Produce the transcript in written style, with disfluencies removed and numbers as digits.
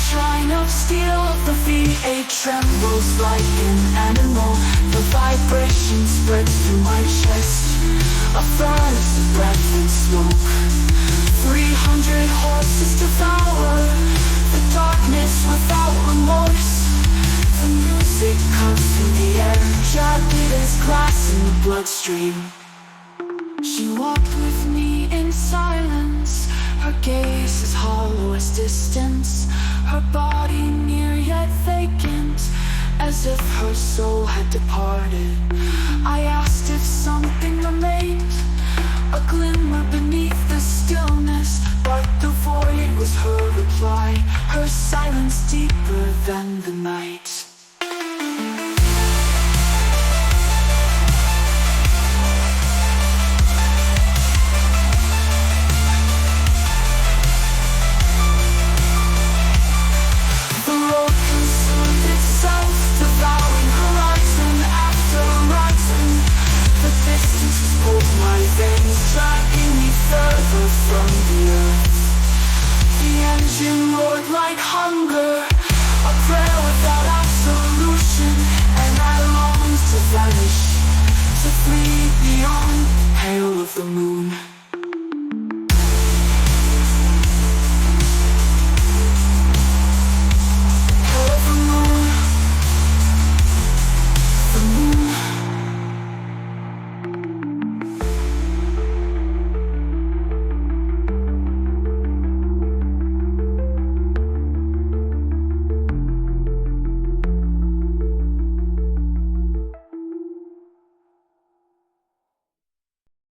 shrine of steel, the V8 trembles like an animal. The vibration spreads through my chest, a furnace of breath and smoke. 300 horses devour the darkness without remorse. The music comes through the air, jagged as glass in the bloodstream. She walked with me in silence, her gaze as hollow as distance, her body near yet vacant, as if her soul had departed. I asked if something remained, a glimmer beneath the stillness, but the void was her reply, her silence deeper than the night. Devouring horizon after horizon, the distance pulls my veins, dragging me further from the earth. The engine roared like hunger, a prayer without absolution, and I longed to vanish, to flee beyond the pale of the moon.